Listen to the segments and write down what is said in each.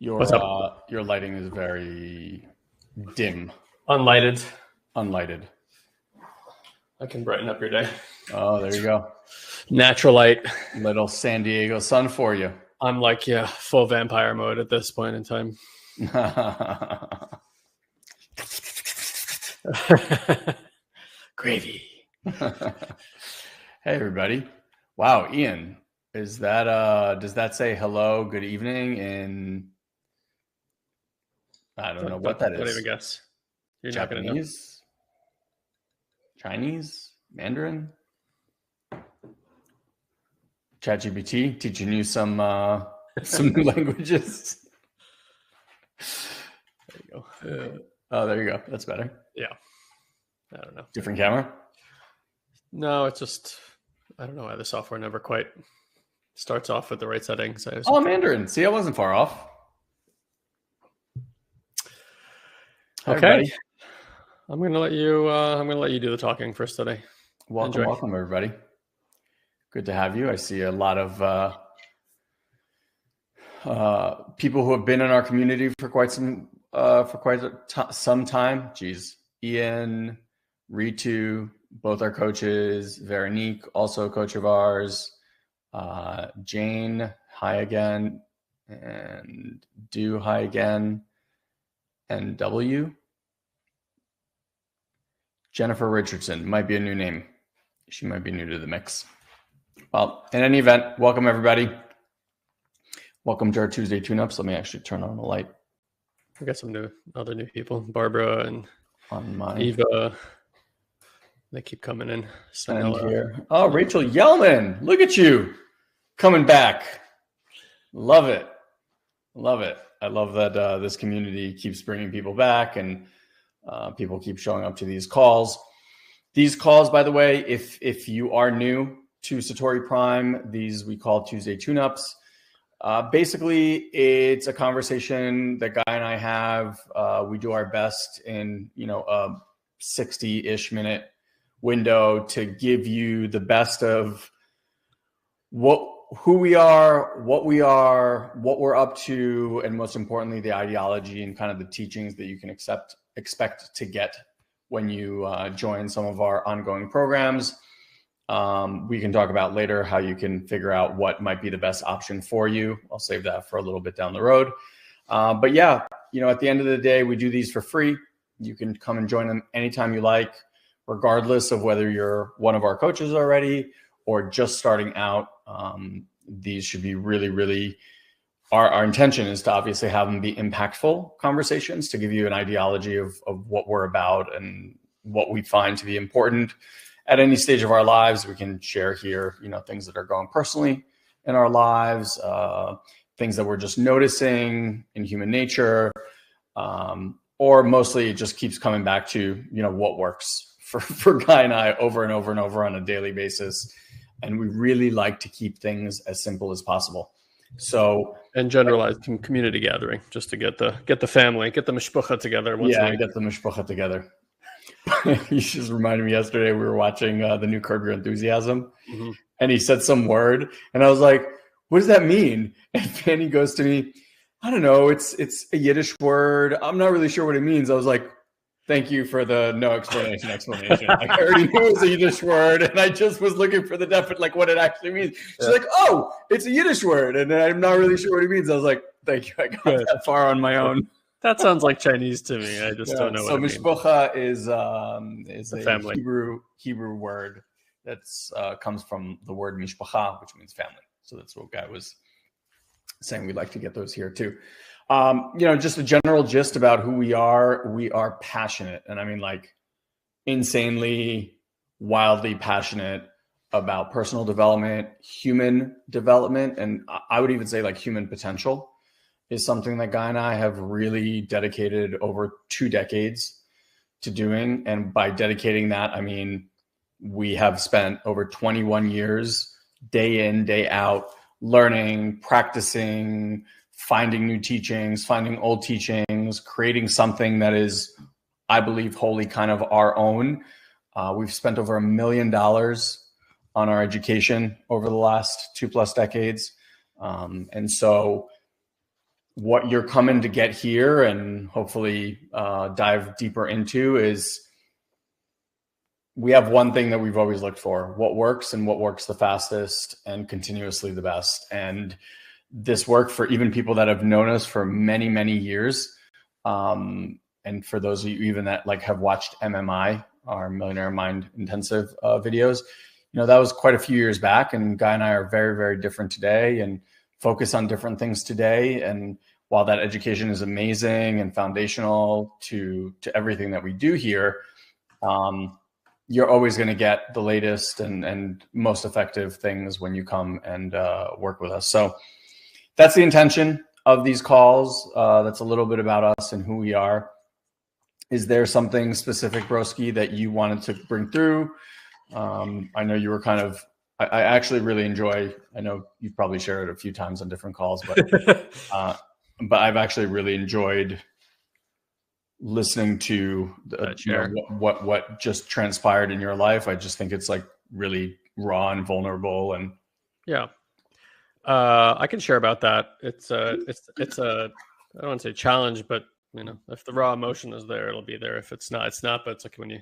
What's up? Your lighting is very dim. Unlighted. Unlighted. I can brighten up your day. Oh, there you go. Natural light. Little San Diego sun for you. I'm like, full vampire mode at this point in time. Gravy. Hey, everybody. Wow, Ian, is that does that say hello, good evening in I don't know what that is. Don't even guess. You're Japanese? not gonna know. Chinese? Mandarin? ChatGPT teaching you some new languages. There you go. Oh, there you go. That's better. Yeah. I don't know. Different camera? No, it's just I don't know why the software never quite starts off with the right settings. Mandarin. See, I wasn't far off. Okay. Hi, I'm gonna let you do the talking first today. Welcome everybody. Good to have you. I see a lot of people who have been in our community for quite some time. Geez, Ian, Ritu, both our coaches. Veronique, also a coach of ours. Jane, hi again, and Do, hi again. And W. Jennifer Richardson might be a new name. She might be new to the mix. Well, in any event, welcome everybody. Welcome to our Tuesday tune-ups. Let me actually turn on the light. We got some other new people. Barbara and Eva. They keep coming in. Here. Oh, Rachel Yellman. Look at you coming back. Love it. Love it. I love that this community keeps bringing people back and people keep showing up to these calls. These calls, by the way, if you are new to Satori Prime, these we call Tuesday tune-ups. Basically, it's a conversation that Guy and I have. We do our best in a 60-ish minute window to give you the best of who we are, what we're up to, and most importantly, the ideology and kind of the teachings that you can expect to get when you join some of our ongoing programs. We can talk about later how you can figure out what might be the best option for you. I'll save that for a little bit down the road. But yeah, at the end of the day, we do these for free. You can come and join them anytime you like, regardless of whether you're one of our coaches already or just starting out. These should be really, really, our intention is to obviously have them be impactful conversations to give you an ideology of what we're about and what we find to be important at any stage of our lives. We can share here, things that are going personally in our lives, things that we're just noticing in human nature, or mostly it just keeps coming back to, what works for Guy and I over and over and over on a daily basis. And we really like to keep things as simple as possible. So, and generalized community gathering, just to get the family, get the mishpucha together. Get the mishpucha together. You just reminded me yesterday, we were watching the new Curb Your Enthusiasm, and he said some word, and I was like, what does that mean? And Fanny goes to me, I don't know, it's a Yiddish word. I'm not really sure what it means. I was like, thank you for the no explanation. I already knew it was a Yiddish word, and I just was looking for the definite, what it actually means. She's like, oh, it's a Yiddish word, and I'm not really sure what it means. I was like, thank you. I got that far on my own. That sounds like Chinese to me. I just don't know what it means. So mishpucha is a family. Hebrew word that comes from the word mishpacha, which means family. So that's what Guy was saying. We'd like to get those here too. Just a general gist about who we are. We are passionate, and I mean insanely wildly passionate about personal development, human development, and I would even say like human potential is something that Guy and I have really dedicated over 2 decades to doing. And by dedicating that, I mean, we have spent over 21 years, day in, day out, learning, practicing, finding new teachings, finding old teachings, creating something that is, I believe, wholly kind of our own. We've spent over $1 million on our education over the last 2+ decades. And so what you're coming to get here and hopefully dive deeper into is we have one thing that we've always looked for: what works and what works the fastest and continuously the best. And this worked for even people that have known us for many, many years. And for those of you even that like have watched MMI, our Millionaire Mind Intensive videos, that was quite a few years back, and Guy and I are very, very different today and focus on different things today. And while that education is amazing and foundational to everything that we do here, you're always going to get the latest and most effective things when you come and work with us. So that's the intention of these calls. That's a little bit about us and who we are. Is there something specific, Broski, that you wanted to bring through? I know you were kind of, I actually really enjoy, I know you've probably shared it a few times on different calls, but I've actually really enjoyed listening to what just transpired in your life. I just think it's like really raw and vulnerable. And yeah, I can share about that. It's a I don't want to say challenge, but if the raw emotion is there, it'll be there. If it's not, it's not. But it's like when you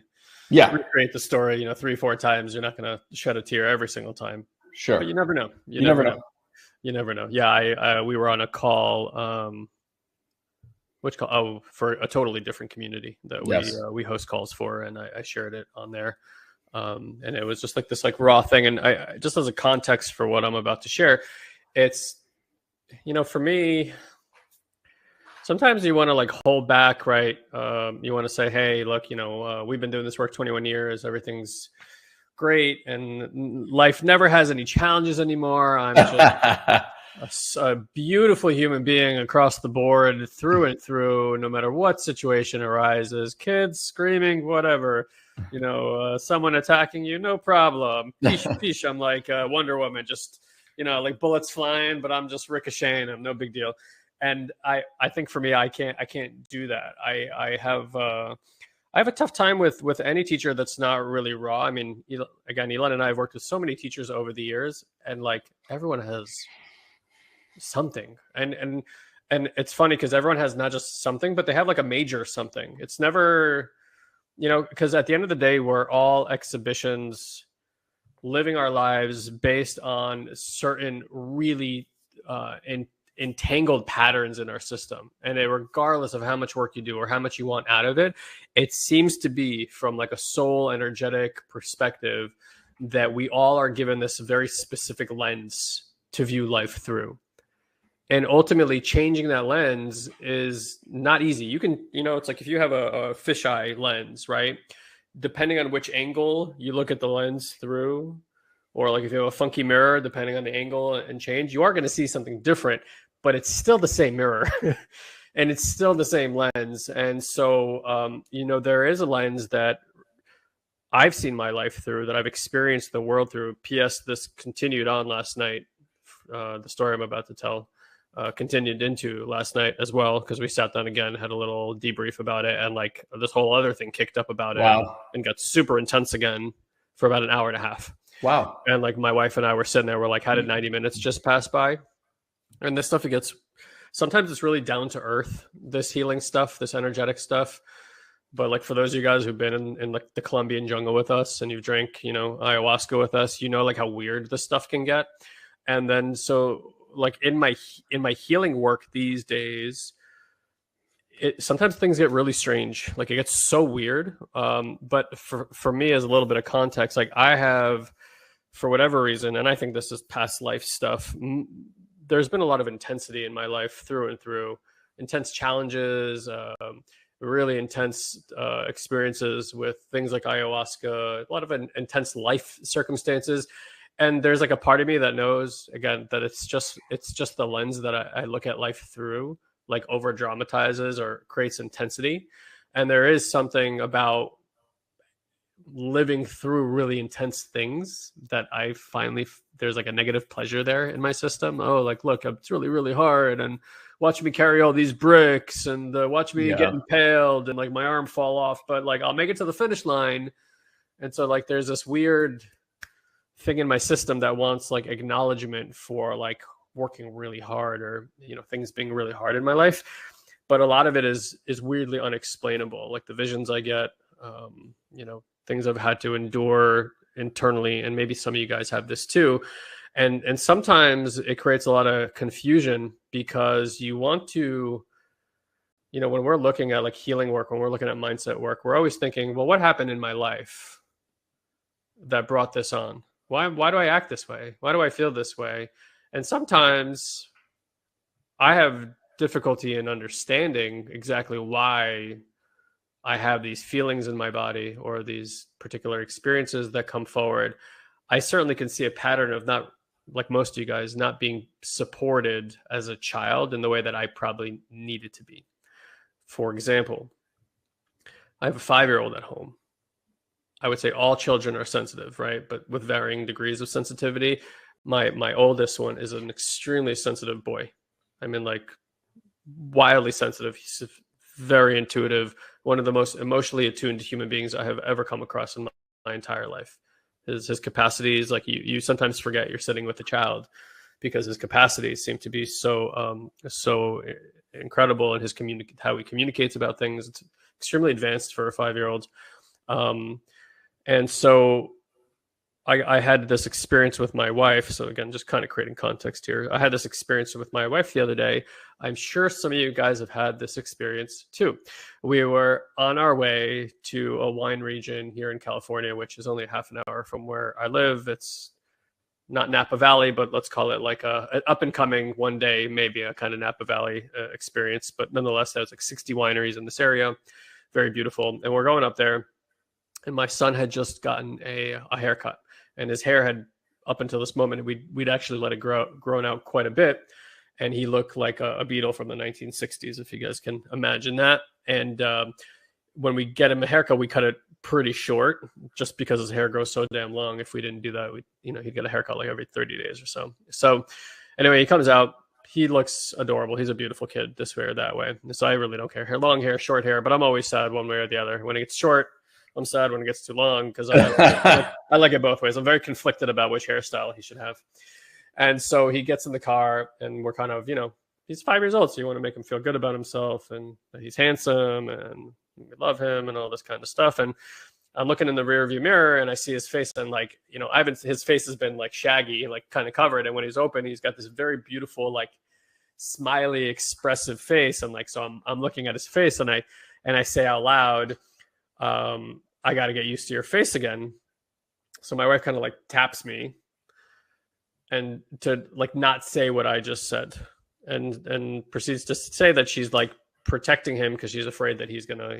recreate the story, 3-4 times, you're not going to shed a tear every single time. Sure. But you never know. You never know. You never know. Yeah. We were on a call, which call? Oh, for a totally different community that we host calls for. And I shared it on there. And it was just like this like raw thing. And I just as a context for what I'm about to share, it's, for me, sometimes you want to like hold back, right? You want to say, hey, look, we've been doing this work 21 years. Everything's great. And life never has any challenges anymore. I'm just a beautiful human being across the board, through and through, no matter what situation arises. Kids screaming, whatever, someone attacking you, no problem. Peace. I'm like Wonder Woman, just, like bullets flying, but I'm just ricocheting. I'm no big deal. And I think for me, I can't do that. I have a tough time with any teacher that's not really raw. I mean, again, Elon and I have worked with so many teachers over the years, and like everyone has something. And it's funny because everyone has not just something, but they have like a major something. It's never, because at the end of the day, we're all exhibitions living our lives based on certain really entangled patterns in our system. And regardless of how much work you do or how much you want out of it, it seems to be from like a soul energetic perspective that we all are given this very specific lens to view life through. And ultimately changing that lens is not easy. You can, it's like if you have a fisheye lens, right? Depending on which angle you look at the lens through, or like if you have a funky mirror, depending on the angle and change, you are going to see something different, but it's still the same mirror and it's still the same lens. And so, there is a lens that I've seen my life through, that I've experienced the world through. P.S. This continued on last night. The story I'm about to tell continued into last night as well, because we sat down again, had a little debrief about it, and like this whole other thing kicked up about it and got super intense again for about an hour and a half. Wow. And like my wife and I were sitting there, we're like, how did 90 minutes just pass by? And this stuff, sometimes it's really down to earth, this healing stuff, this energetic stuff. But like for those of you guys who've been in like the Colombian jungle with us and you've drank, ayahuasca with us, like how weird this stuff can get. And then so like in my healing work these days, sometimes things get really strange. Like it gets so weird. But for me, as a little bit of context, like I have, for whatever reason, and I think this is past life stuff, there's been a lot of intensity in my life through and through, intense challenges, really intense experiences with things like ayahuasca, a lot of intense life circumstances. And there's like a part of me that knows, again, that it's just the lens that I look at life through, like over dramatizes or creates intensity. And there is something about living through really intense things that I finally, there's like a negative pleasure there in my system. Oh, like, look, it's really, really hard. And watch me carry all these bricks and watch me get impaled and like my arm fall off. But like, I'll make it to the finish line. And so like, there's this weird thing in my system that wants like acknowledgement for like working really hard, or, you know, things being really hard in my life. But a lot of it is weirdly unexplainable. Like the visions I get, you know, things I've had to endure internally, and maybe some of you guys have this too. And sometimes it creates a lot of confusion, because you want to, you know, when we're looking at like healing work, when we're looking at mindset work, we're always thinking, well, what happened in my life that brought this on? Why do I act this way? Why do I feel this way? And sometimes I have difficulty in understanding exactly why I have these feelings in my body or these particular experiences that come forward. I certainly can see a pattern of, not like most of you guys, not being supported as a child in the way that I probably needed to be. For example, I have a 5-year-old at home. I would say all children are sensitive, right? But with varying degrees of sensitivity. My oldest one is an extremely sensitive boy. I mean, like wildly sensitive. He's very intuitive. One of the most emotionally attuned human beings I have ever come across in my entire life. His capacities, like you sometimes forget you're sitting with a child, because his capacities seem to be so incredible, and how he communicates about things. It's extremely advanced for a 5-year-old. And so I had this experience with my wife. So again, just kind of creating context here. I had this experience with my wife the other day. I'm sure some of you guys have had this experience too. We were on our way to a wine region here in California, which is only half an hour from where I live. It's not Napa Valley, but let's call it like an up and coming, one day, maybe a kind of Napa Valley experience. But nonetheless, there's like 60 wineries in this area. Very beautiful. And we're going up there. And my son had just gotten a haircut. And his hair had, up until this moment, we'd actually let it grown out quite a bit. And he looked like a Beatle from the 1960s, if you guys can imagine that. And when we get him a haircut, we cut it pretty short, just because his hair grows so damn long. If we didn't do that, he'd get a haircut like every 30 days or so. So anyway, he comes out. He looks adorable. He's a beautiful kid, this way or that way. So I really don't care. Long hair, short hair, but I'm always sad one way or the other. When it gets short, I'm sad. When it gets too long, because I like it both ways. I'm very conflicted about which hairstyle he should have. And so he gets in the car, and we're kind of, he's 5 years old, so you want to make him feel good about himself, and he's handsome, and we love him, and all this kind of stuff. And I'm looking in the rearview mirror, and I see his face, and like, his face has been like shaggy, like kind of covered. And when he's open, he's got this very beautiful, like smiley, expressive face. And like, so I'm looking at his face, and I say out loud, I got to get used to your face again. So my wife kind of like taps me, and to like not say what I just said, and proceeds to say that she's like protecting him because she's afraid that he's gonna,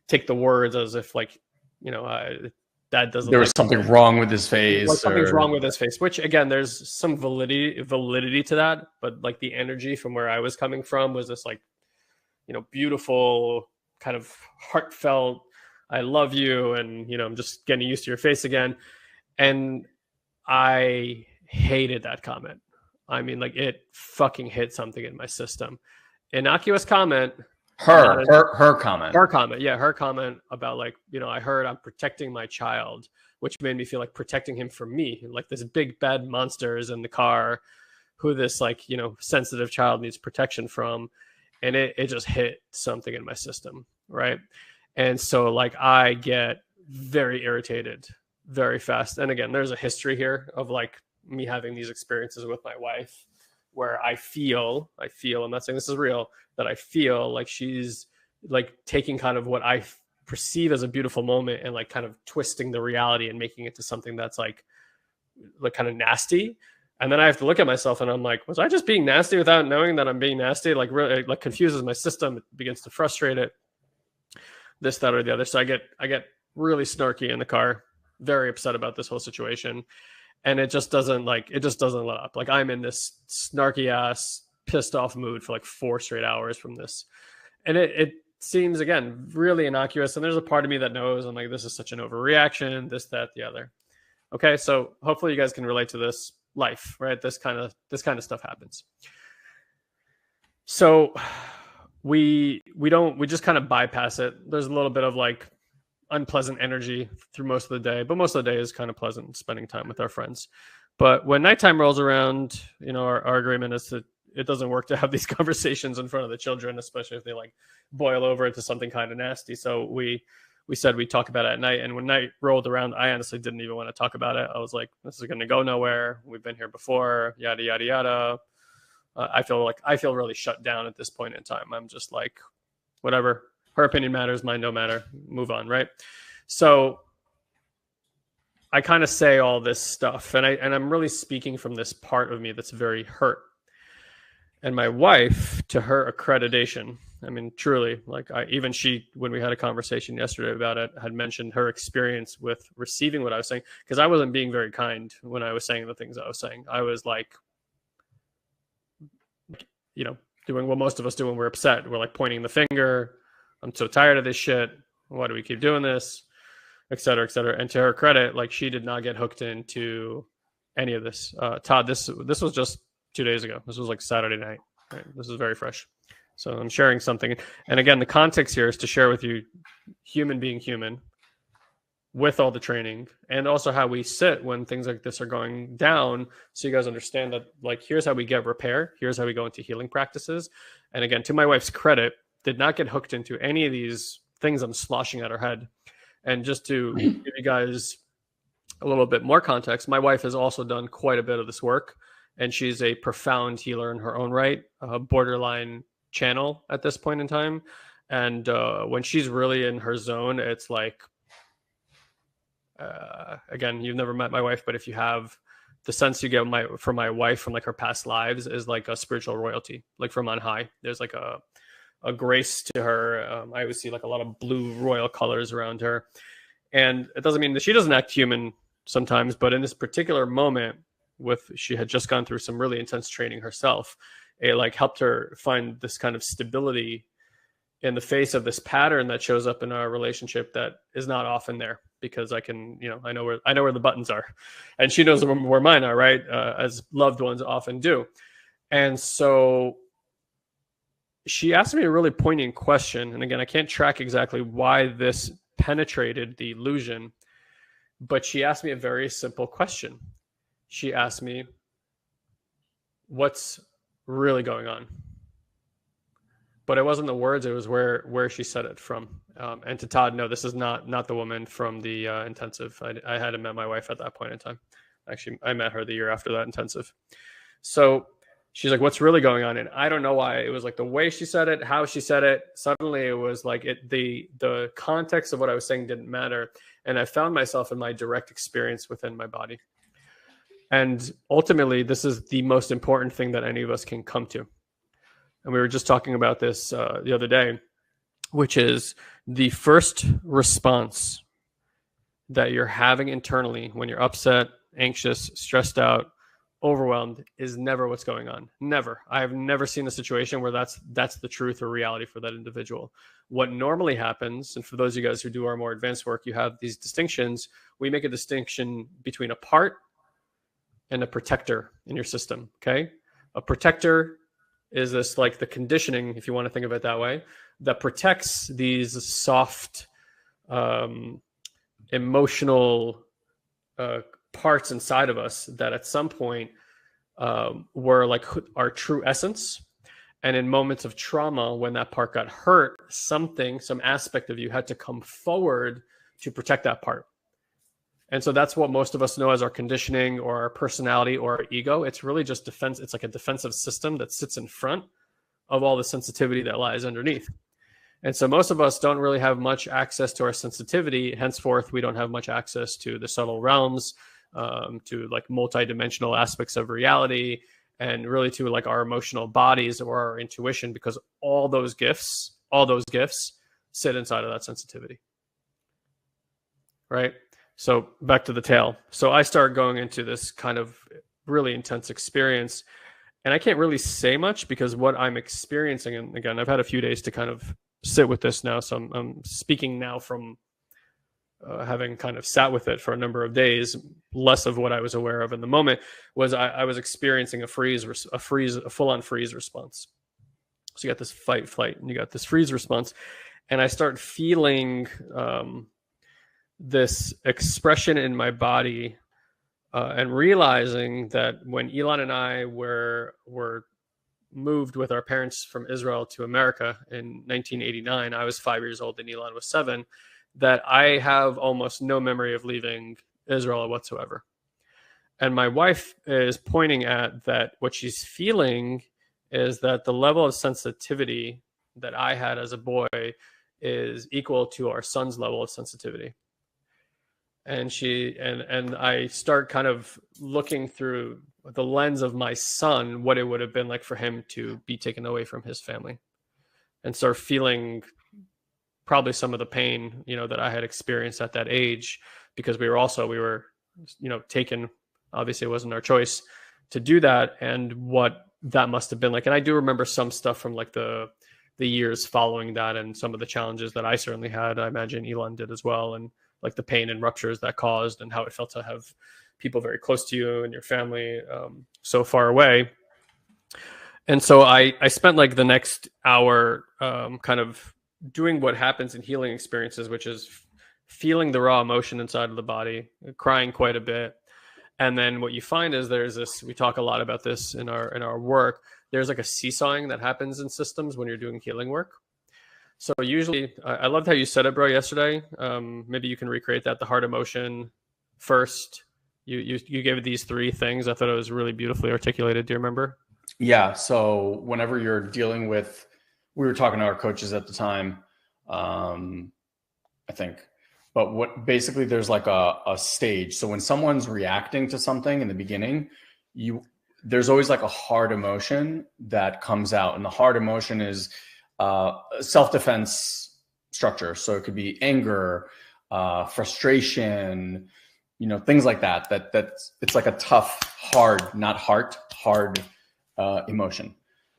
take the words as if like, that doesn't. There was something wrong with his face. Like something's wrong with his face, which again, there's some validity to that, but like the energy from where I was coming from was this like, beautiful kind of heartfelt, I love you, and I'm just getting used to your face again. And I hated that comment. I mean, like it fucking hit something in my system. Innocuous comment. Her comment. Her comment. Yeah, her comment about like, I heard I'm protecting my child, which made me feel like protecting him from me. Like this big bad monster is in the car who this like, sensitive child needs protection from. And it just hit something in my system. Right. And so like I get very irritated very fast. And again, there's a history here of like me having these experiences with my wife where I feel, I'm not saying this is real, that I feel like she's like taking kind of what I perceive as a beautiful moment and like kind of twisting the reality and making it to something that's like kind of nasty. And then I have to look at myself and I'm like, was I just being nasty without knowing that I'm being nasty? Like really, like confuses my system. It begins to frustrate it. this, that, or the other. So I get really snarky in the car, very upset about this whole situation. And it just doesn't let up. Like I'm in this snarky ass, pissed off mood for like 4 straight hours from this. And it seems, again, really innocuous. And there's a part of me that knows, I'm like, this is such an overreaction, this, that, the other. Okay. So hopefully you guys can relate to this life, right? This kind of stuff happens. So we just kind of bypass it. There's a little bit of like unpleasant energy through most of the day, but most of the day is kind of pleasant, spending time with our friends. But when nighttime rolls around, our agreement is that it doesn't work to have these conversations in front of the children, especially if they like boil over into something kind of nasty. So we said we'd talk about it at night. And when night rolled around, I honestly didn't even want to talk about it. I was like, this is going to go nowhere. We've been here before, yada, yada, yada. I feel really shut down at this point in time. I'm just like, whatever. Her opinion matters, mine don't matter. Move on, right? So I kind of say all this stuff, and I'm really speaking from this part of me that's very hurt. And my wife, to her accreditation, I mean, truly, like she, when we had a conversation yesterday about it, had mentioned her experience with receiving what I was saying, because I wasn't being very kind when I was saying the things I was saying. I was like, doing what most of us do when we're upset. We're like pointing the finger. I'm so tired of this shit. Why do we keep doing this? Et cetera, et cetera. And to her credit, like she did not get hooked into any of this. Todd, this was just 2 days ago. This was like Saturday night. Right? This is very fresh. So I'm sharing something. And again, the context here is to share with you human being human with all the training, and also how we sit when things like this are going down. So you guys understand that, like, here's how we get repair. Here's how we go into healing practices. And again, to my wife's credit, did not get hooked into any of these things I'm sloshing at her head. And just to give you guys a little bit more context, my wife has also done quite a bit of this work, and she's a profound healer in her own right, a borderline channel at this point in time. And when she's really in her zone, it's like, again, you've never met my wife, but if you have, the sense you get from my wife from like her past lives is like a spiritual royalty, like from on high. There's like a grace to her. I always see like a lot of blue royal colors around her, and it doesn't mean that she doesn't act human sometimes, but in this particular moment, she had just gone through some really intense training herself. It like helped her find this kind of stability in the face of this pattern that shows up in our relationship that is not often there, because I know where the buttons are, and she knows where mine are, right? As loved ones often do. And so she asked me a really poignant question. And again, I can't track exactly why this penetrated the illusion, but she asked me a very simple question. She asked me, what's really going on? But it wasn't the words, it was where she said it from. And to Todd, no, this is not the woman from the intensive. I hadn't met my wife at that point in time. Actually, I met her the year after that intensive. So she's like, what's really going on? And I don't know why. It was like the way she said it, how she said it. Suddenly it was like the context of what I was saying didn't matter. And I found myself in my direct experience within my body. And ultimately, this is the most important thing that any of us can come to. And we were just talking about this the other day, which is the first response that you're having internally when you're upset, anxious, stressed out, overwhelmed is never what's going on. Never. I have never seen a situation where that's the truth or reality for that individual. What normally happens, and for those of you guys who do our more advanced work, you have these distinctions. We make a distinction between a part and a protector in your system. Okay. A protector is this like the conditioning, if you want to think of it that way, that protects these soft, emotional parts inside of us that at some point were like our true essence. And in moments of trauma, when that part got hurt, some aspect of you had to come forward to protect that part. And so that's what most of us know as our conditioning or our personality or our ego. It's really just defense. It's like a defensive system that sits in front of all the sensitivity that lies underneath. And so most of us don't really have much access to our sensitivity. Henceforth, we don't have much access to the subtle realms, to like multidimensional aspects of reality, and really to like our emotional bodies or our intuition, because all those gifts sit inside of that sensitivity. Right? So back to the tale. So I start going into this kind of really intense experience, and I can't really say much because what I'm experiencing, and again, I've had a few days to kind of sit with this now. So I'm speaking now from having kind of sat with it for a number of days. Less of what I was aware of in the moment was I was experiencing a full-on freeze response. So you got this fight, flight, and you got this freeze response. And I start feeling this expression in my body and realizing that when Elon and I were moved with our parents from Israel to America in 1989, I was 5 years old and Elon was 7, that I have almost no memory of leaving Israel whatsoever. And my wife is pointing at that what she's feeling is that the level of sensitivity that I had as a boy is equal to our son's level of sensitivity. And I start kind of looking through the lens of my son, what it would have been like for him to be taken away from his family, and start feeling probably some of the pain, that I had experienced at that age, because we were taken, obviously it wasn't our choice to do that, and what that must have been like. And I do remember some stuff from like the years following that, and some of the challenges that I certainly had. I imagine Elon did as well. And like the pain and ruptures that caused, and how it felt to have people very close to you and your family so far away. And so I spent like the next hour kind of doing what happens in healing experiences, which is feeling the raw emotion inside of the body, crying quite a bit. And then what you find is there's this, we talk a lot about this in our work, there's like a seesawing that happens in systems when you're doing healing work. So usually, I loved how you said it, bro, yesterday. Maybe you can recreate that. The heart emotion first. You gave these 3 things. I thought it was really beautifully articulated. Do you remember? Yeah. So whenever you're dealing with, we were talking to our coaches at the time, I think, but basically there's like a stage. So when someone's reacting to something in the beginning, there's always like a hard emotion that comes out, and the hard emotion is self-defense structure. So it could be anger, frustration, things like that. That's it's like a tough, hard, not heart, hard emotion.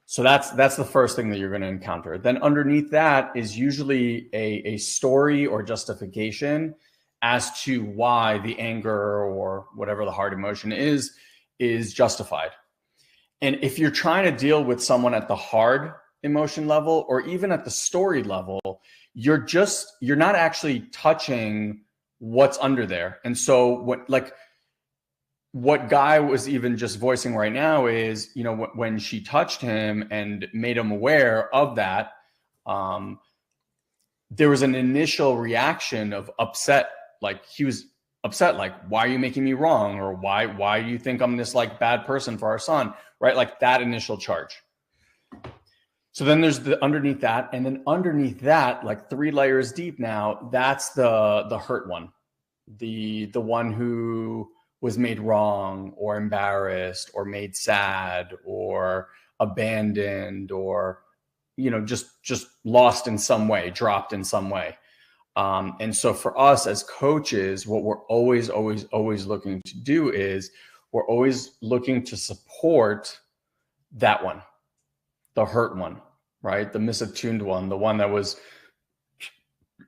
So that's the first thing that you're going to encounter. Then underneath that is usually a story or justification as to why the anger or whatever the hard emotion is justified. And if you're trying to deal with someone at the hard emotion level, or even at the story level, you're not actually touching what's under there. And so what Guy was even just voicing right now is, when she touched him and made him aware of that, there was an initial reaction of upset. Like he was upset, like, why are you making me wrong? Or why do you think I'm this like bad person for our son? Right? Like that initial charge. So then there's the underneath that, and then underneath that, like 3 layers deep now, that's the hurt one. The one who was made wrong or embarrassed or made sad or abandoned or, just lost in some way, dropped in some way. And so for us as coaches, what we're always looking to do is we're always looking to support that one, the hurt one, right? The misattuned one, the one that was,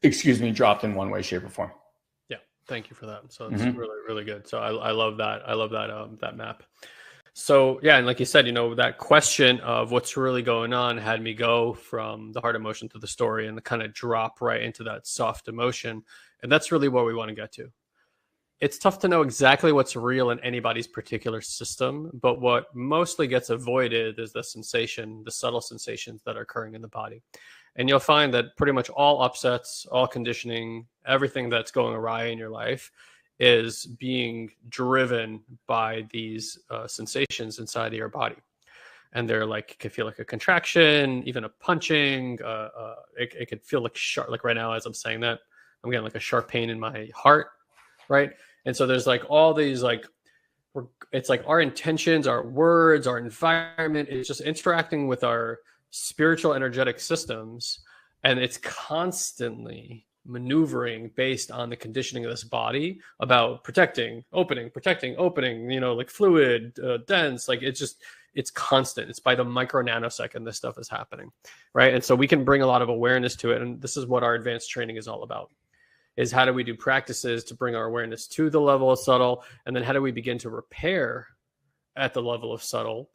dropped in one way, shape, or form. Yeah. Thank you for that. So it's really, really good. So I love that. I love that map. So yeah. And like you said, that question of what's really going on had me go from the hard emotion to the story and kind of drop right into that soft emotion. And that's really what we want to get to. It's tough to know exactly what's real in anybody's particular system, but what mostly gets avoided is the subtle sensations that are occurring in the body. And you'll find that pretty much all upsets, all conditioning, everything that's going awry in your life is being driven by these sensations inside of your body. And they're like, it could feel like a contraction, even a punching. It could feel like sharp, like right now as I'm saying that, I'm getting like a sharp pain in my heart, right? And so there's like all these it's like our intentions, our words, our environment is just interacting with our spiritual energetic systems And it's constantly maneuvering based on the conditioning of this body about protecting, opening, like fluid, dense, like it's constant. It's by the micro nanosecond this stuff is happening, right? And so we can bring a lot of awareness to it. And this is what our advanced training is all about, is how do we do practices to bring our awareness to the level of subtle? And then how do we begin to repair at the level of subtle?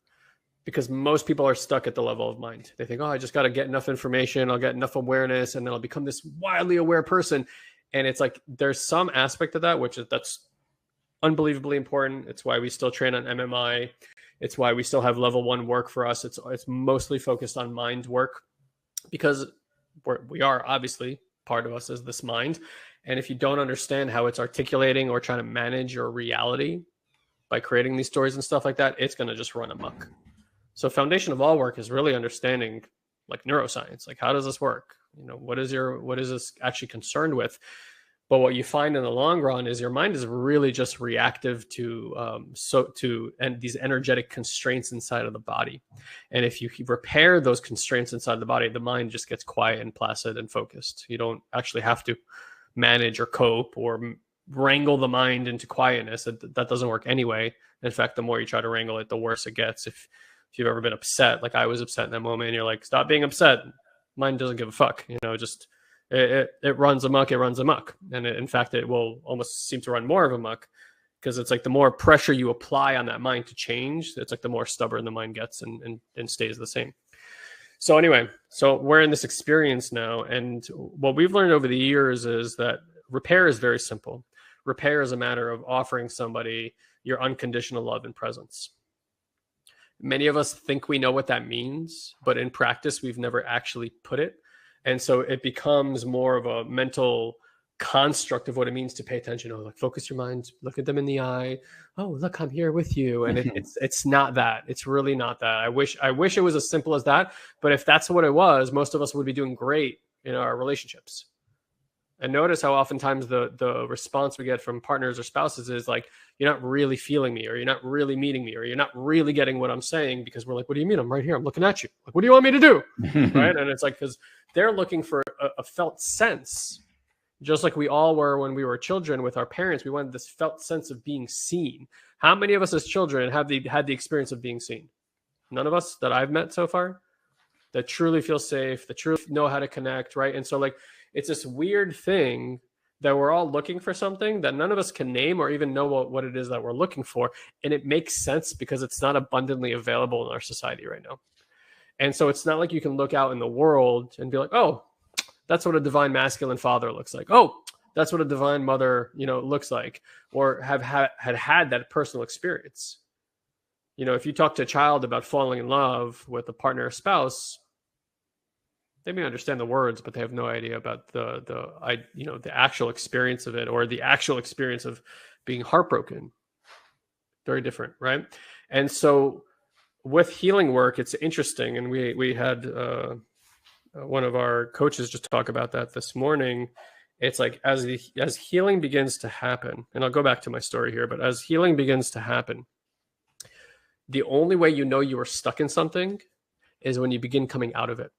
Because most people are stuck at the level of mind. They think, oh, I just got to get enough information. I'll get enough awareness and then I'll become this wildly aware person. And it's like, there's some aspect of that, that's unbelievably important. It's why we still train on MMI. It's why we still have level 1 work for us. It's mostly focused on mind work, because we are obviously, part of us is this mind. And if you don't understand how it's articulating or trying to manage your reality by creating these stories and stuff like that, it's going to just run amok. So foundation of all work is really understanding like neuroscience, like how does this work? What is this actually concerned with? But what you find in the long run is your mind is really just reactive to these energetic constraints inside of the body. And if you repair those constraints inside the body, the mind just gets quiet and placid and focused. You don't actually have to manage or cope or wrangle the mind into quietness. That doesn't work anyway. In fact, the more you try to wrangle it, the worse it gets. If you've ever been upset, like I was upset in that moment, and you're like, stop being upset. Mind doesn't give a fuck. It runs amok. And in fact, it will almost seem to run more of amok, because it's like the more pressure you apply on that mind to change, it's like the more stubborn the mind gets and stays the same. So anyway, so we're in this experience now. And what we've learned over the years is that repair is very simple. Repair is a matter of offering somebody your unconditional love and presence. Many of us think we know what that means, but in practice, we've never actually put it. And so it becomes more of a mental construct of what it means to pay attention. Oh, like focus your mind, look at them in the eye. Oh, look, I'm here with you. And it's not that. It's really not that. I wish it was as simple as that. But if that's what it was, most of us would be doing great in our relationships. And notice how oftentimes the response we get from partners or spouses is like, you're not really feeling me, or you're not really meeting me, or you're not really getting what I'm saying, because we're like, what do you mean? I'm right here. I'm looking at you. Like, what do you want me to do? Right. And it's like, because they're looking for a felt sense, just like we all were when we were children with our parents. We wanted this felt sense of being seen. How many of us as children had the experience of being seen? None of us that I've met so far that truly feel safe, that truly know how to connect. Right. And so like, it's this weird thing that we're all looking for something that none of us can name or even know what it is that we're looking for. And it makes sense because it's not abundantly available in our society right now. And so it's not like you can look out in the world and be like, oh, that's what a divine masculine father looks like. Oh, that's what a divine mother, looks like, or had that personal experience. If you talk to a child about falling in love with a partner or spouse, they may understand the words, but they have no idea about the actual experience of it, or the actual experience of being heartbroken. Very different, right? And so with healing work, it's interesting. And we had one of our coaches just talk about that this morning. It's like as healing begins to happen, and I'll go back to my story here, but as healing begins to happen, the only way you know you are stuck in something is when you begin coming out of it.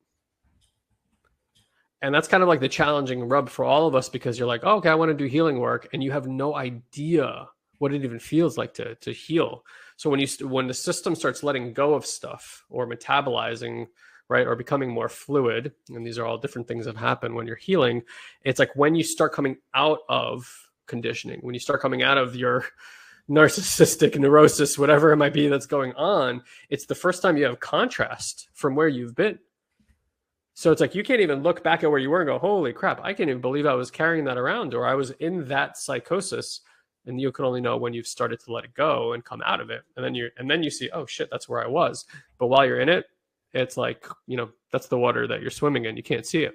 And that's kind of like the challenging rub for all of us, because you're like, oh, okay, I want to do healing work. And you have no idea what it even feels like to heal. So when the system starts letting go of stuff or metabolizing, right, or becoming more fluid, and these are all different things that happen when you're healing, it's like when you start coming out of conditioning, when you start coming out of your narcissistic neurosis, whatever it might be that's going on, it's the first time you have contrast from where you've been. So it's like you can't even look back at where you were and go, holy crap, I can't even believe I was carrying that around, or I was in that psychosis. And you can only know when you've started to let it go and come out of it. And then you see, oh shit, that's where I was. But while you're in it, it's like, that's the water that you're swimming in. You can't see it.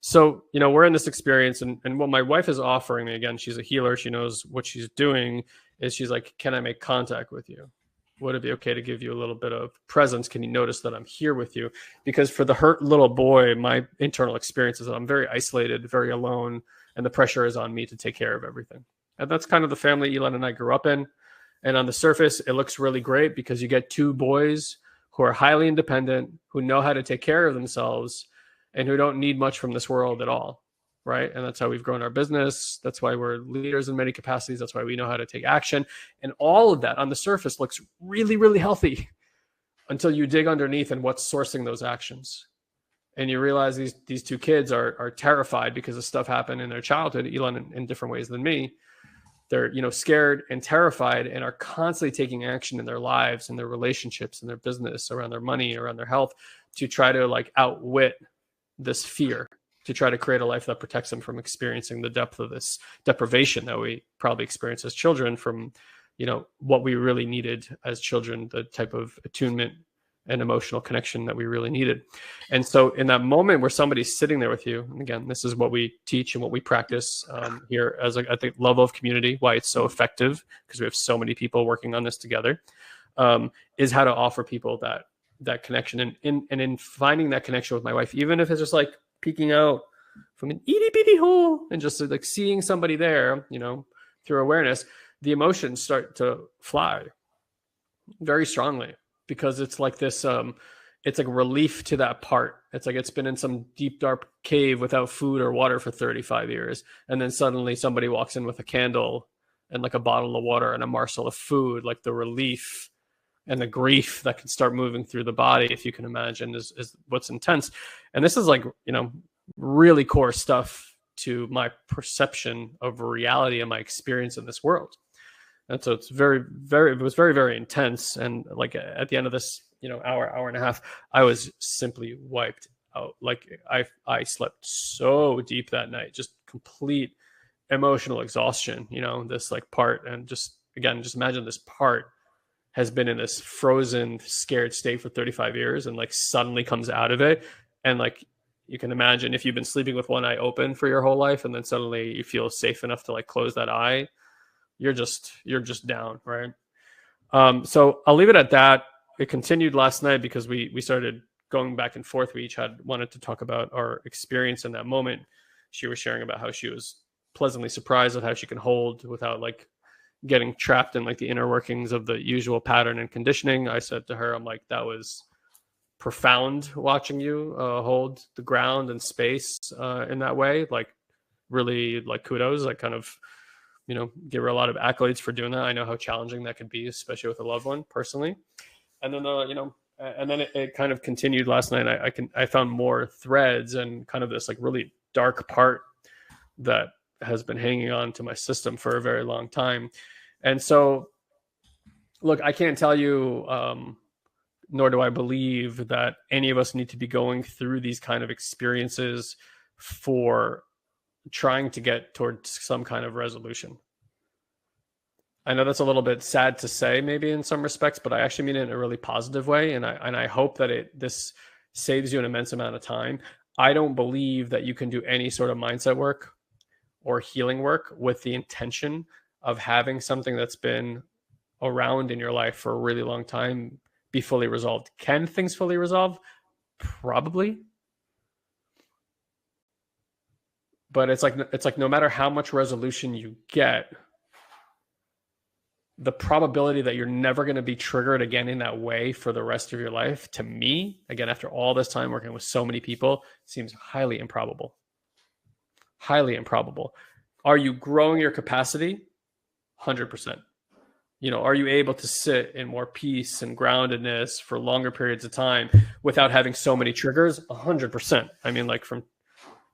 So, we're in this experience, and what my wife is offering me, again, she's a healer. She knows what she's doing, is she's like, can I make contact with you? Would it be okay to give you a little bit of presence? Can you notice that I'm here with you? Because for the hurt little boy, my internal experience is that I'm very isolated, very alone, and the pressure is on me to take care of everything. And that's kind of the family Elon and I grew up in. And on the surface, it looks really great because you get two boys who are highly independent, who know how to take care of themselves. and who don't need much from this world at all, right? And that's how we've grown our business. That's why we're leaders in many capacities. That's why we know how to take action. And all of that on the surface looks really, really healthy until you dig underneath and what's sourcing those actions. And you realize these two kids are terrified because of stuff happened in their childhood, Elon in different ways than me. They're, scared and terrified and are constantly taking action in their lives and their relationships and their business, around their money, around their health, to try to like outwit this fear, to try to create a life that protects them from experiencing the depth of this deprivation that we probably experienced as children from, what we really needed as children, the type of attunement and emotional connection that we really needed. And so in that moment where somebody's sitting there with you, and again, this is what we teach and what we practice here as I think level of community, why it's so effective, because we have so many people working on this together, is how to offer people that connection. And in finding that connection with my wife, even if it's just like peeking out from an itty bitty hole and just like seeing somebody there, through awareness, the emotions start to fly very strongly. Because it's like this, it's like relief to that part. It's like it's been in some deep, dark cave without food or water for 35 years. And then suddenly somebody walks in with a candle and like a bottle of water and a morsel of food. Like the relief and the grief that can start moving through the body, if you can imagine, is what's intense. And this is like, really core stuff to my perception of reality and my experience in this world. And so it's it was very, very intense. And like at the end of this, hour and a half, I was simply wiped out. Like I slept so deep that night, just complete emotional exhaustion, this like part. And just imagine this part has been in this frozen, scared state for 35 years and like suddenly comes out of it. And like, you can imagine if you've been sleeping with one eye open for your whole life, and then suddenly you feel safe enough to like close that eye, you're just down, right? So I'll leave it at that. It continued last night because we started going back and forth. We each wanted to talk about our experience in that moment. She was sharing about how she was pleasantly surprised at how she can hold without like getting trapped in like the inner workings of the usual pattern and conditioning. I said to her, I'm like, that was profound watching you hold the ground and space in that way. Like really like kudos. I kind of give her a lot of accolades for doing that. I know how challenging that could be, especially with a loved one personally. And then, and then it kind of continued last night. I found more threads and kind of this like really dark part that has been hanging on to my system for a very long time. And so, look, I can't tell you, nor do I believe that any of us need to be going through these kind of experiences for trying to get towards some kind of resolution. I know that's a little bit sad to say maybe in some respects, but I actually mean it in a really positive way. And I hope that this saves you an immense amount of time. I don't believe that you can do any sort of mindset work or healing work with the intention of having something that's been around in your life for a really long time be fully resolved. Can things fully resolve? Probably. But it's like no matter how much resolution you get, the probability that you're never going to be triggered again in that way for the rest of your life, to me, again, after all this time working with so many people, seems highly improbable. Highly improbable. Are you growing your capacity? 100%. Are you able to sit in more peace and groundedness for longer periods of time without having so many triggers? 100%. I mean, like from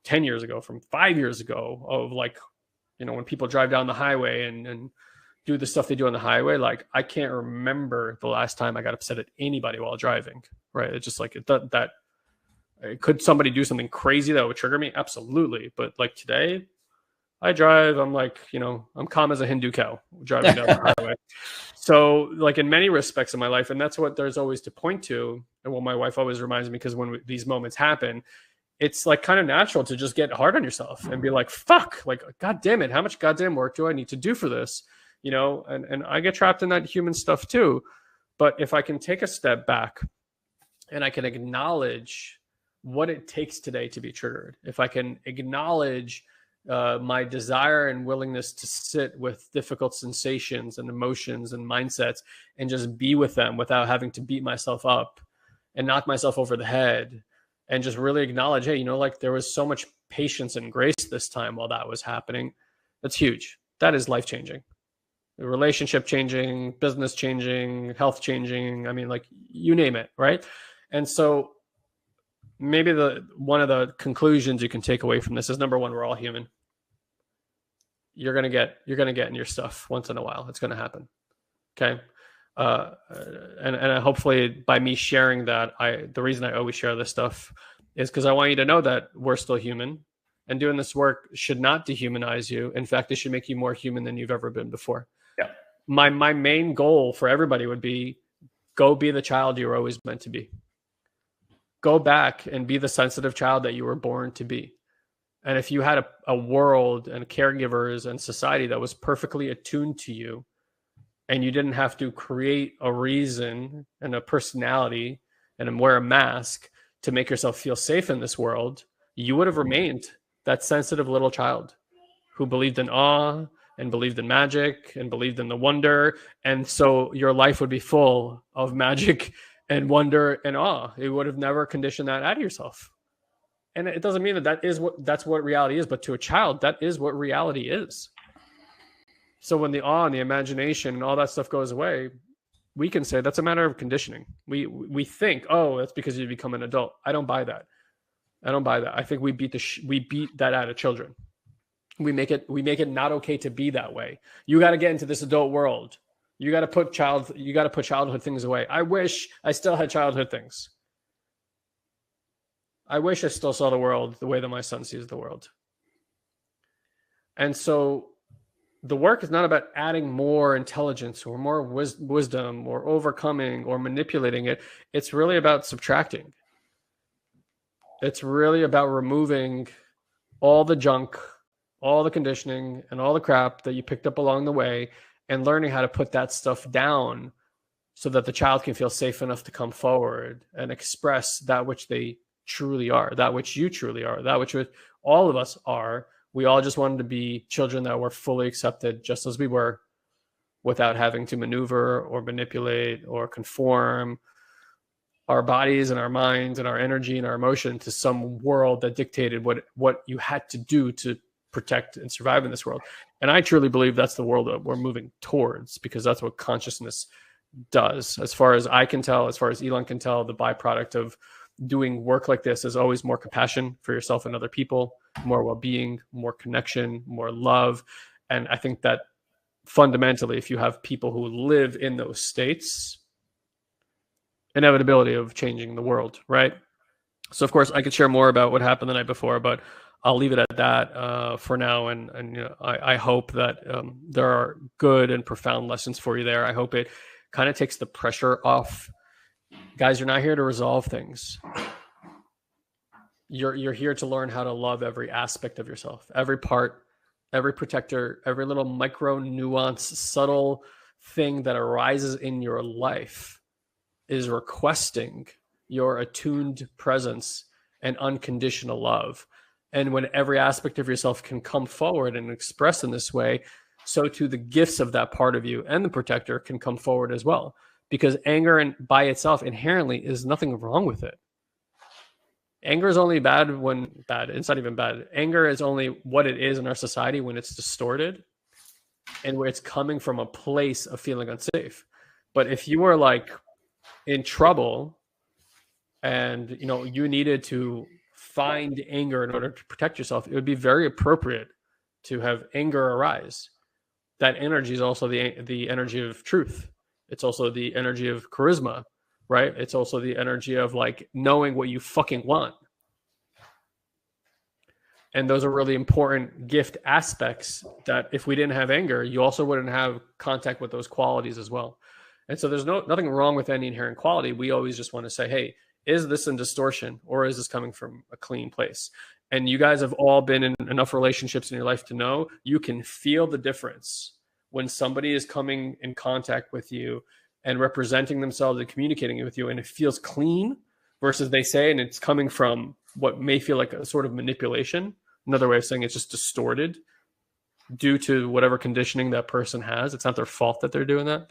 10 years ago, from 5 years ago, of like, when people drive down the highway and do the stuff they do on the highway, like I can't remember the last time I got upset at anybody while driving, right? It's just like could somebody do something crazy that would trigger me? Absolutely. But like today I drive, I'm like, I'm calm as a Hindu cow driving down the highway. So like in many respects of my life, and that's what there's always to point to. And what my wife always reminds me, because when these moments happen, it's like kind of natural to just get hard on yourself and be like, fuck, like, God damn it. How much goddamn work do I need to do for this? And I get trapped in that human stuff too. But if I can take a step back and I can acknowledge what it takes today to be triggered, if I can acknowledge my desire and willingness to sit with difficult sensations and emotions and mindsets and just be with them without having to beat myself up and knock myself over the head and just really acknowledge, hey, like there was so much patience and grace this time while that was happening. That's huge. That is life-changing. Relationship changing, business changing, health changing. I mean, like you name it, right? And so maybe one of the conclusions you can take away from this is, number one, we're all human. You're gonna get in your stuff once in a while. It's gonna happen. Okay. And hopefully by me sharing that, the reason I always share this stuff is because I want you to know that we're still human, and doing this work should not dehumanize you. In fact, it should make you more human than you've ever been before. Yeah. My main goal for everybody would be, go be the child you were always meant to be. Go back and be the sensitive child that you were born to be. And if you had a world and caregivers and society that was perfectly attuned to you, and you didn't have to create a reason and a personality and wear a mask to make yourself feel safe in this world, you would have remained that sensitive little child who believed in awe and believed in magic and believed in the wonder. And so your life would be full of magic and wonder and awe. You would have never conditioned that out of yourself. And it doesn't mean that's what reality is, but to a child, that is what reality is. So when the awe and the imagination and all that stuff goes away, we can say that's a matter of conditioning. We think, oh, that's because you become an adult. I don't buy that. I think we beat that out of children. We make it not okay to be that way. You got to get into this adult world. You got to put childhood things away. I wish I still had childhood things. I wish I still saw the world the way that my son sees the world. And so the work is not about adding more intelligence or more wisdom or overcoming or manipulating it. It's really about subtracting. It's really about removing all the junk, all the conditioning, and all the crap that you picked up along the way, and learning how to put that stuff down so that the child can feel safe enough to come forward and express that which they truly are, that which you truly are, that which all of us are. We all just wanted to be children that were fully accepted just as we were, without having to maneuver or manipulate or conform our bodies and our minds and our energy and our emotion to some world that dictated what you had to do to protect and survive in this world. And I truly believe that's the world that we're moving towards, because that's what consciousness does. As far as I can tell, as far as Elon can tell, the byproduct of doing work like this is always more compassion for yourself and other people, more well-being, more connection, more love. And I think that fundamentally, if you have people who live in those states, inevitability of changing the world, right? So of course I could share more about what happened the night before, but I'll leave it at that for now. And I hope that there are good and profound lessons for you there. I hope it kind of takes the pressure off. Guys, you're not here to resolve things. You're here to learn how to love every aspect of yourself, every part, every protector, every little micro nuance, subtle thing that arises in your life is requesting your attuned presence and unconditional love. And when every aspect of yourself can come forward and express in this way, so too the gifts of that part of you and the protector can come forward as well. Because anger by itself inherently is nothing wrong with it. Anger is only bad when bad. It's not even bad. Anger is only what it is in our society when it's distorted and where it's coming from a place of feeling unsafe. But if you were like in trouble and you needed to find anger in order to protect yourself, it would be very appropriate to have anger arise. That energy is also the energy of truth. It's also the energy of charisma, right? It's also the energy of like knowing what you fucking want. And those are really important gift aspects that if we didn't have anger, you also wouldn't have contact with those qualities as well. And so there's nothing wrong with any inherent quality. We always just want to say, hey, is this in distortion or is this coming from a clean place? And you guys have all been in enough relationships in your life to know you can feel the difference when somebody is coming in contact with you and representing themselves and communicating with you, and it feels clean versus they say, and it's coming from what may feel like a sort of manipulation. Another way of saying it's just distorted due to whatever conditioning that person has. It's not their fault that they're doing that.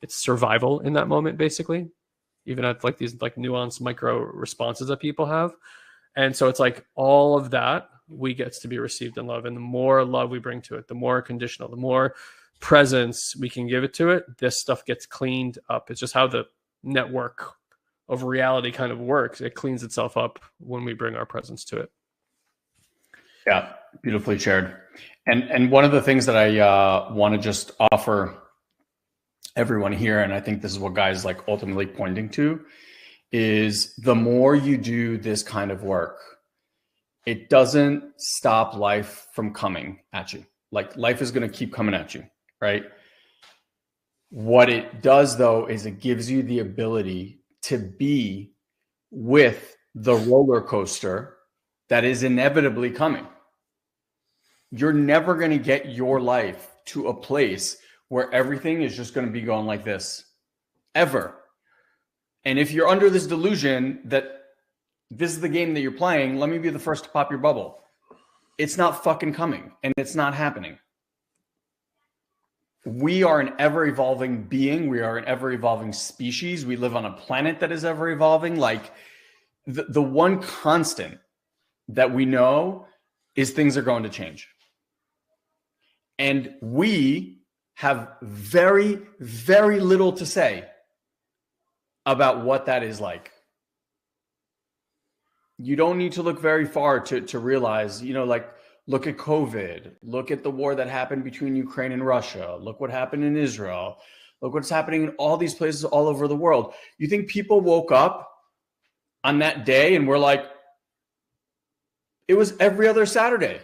It's survival in that moment, basically. even at like these like nuanced micro responses that people have. And so it's like all of that we gets to be received in love. And the more love we bring to it, the more conditional, the more presence we can give it to it, this stuff gets cleaned up. It's just how the network of reality kind of works. It cleans itself up when we bring our presence to it. Yeah, beautifully shared. And one of the things that I want to just offer everyone here, and I think this is what Guy is like ultimately pointing to, is the more you do this kind of work, it doesn't stop life from coming at you. Like life is going to keep coming at you, right? What it does though is it gives you the ability to be with the roller coaster that is inevitably coming. You're never going to get your life to a place where everything is just going to be going like this, ever. And if you're under this delusion that this is the game that you're playing, let me be the first to pop your bubble. It's not fucking coming, and it's not happening. We are an ever-evolving being. We are an ever-evolving species. We live on a planet that is ever-evolving. Like the one constant that we know is things are going to change. And we have very, very little to say about what that is like. You don't need to look very far to realize, like, look at COVID, look at the war that happened between Ukraine and Russia, look what happened in Israel, look what's happening in all these places all over the world. You think people woke up on that day and were like, it was every other Saturday?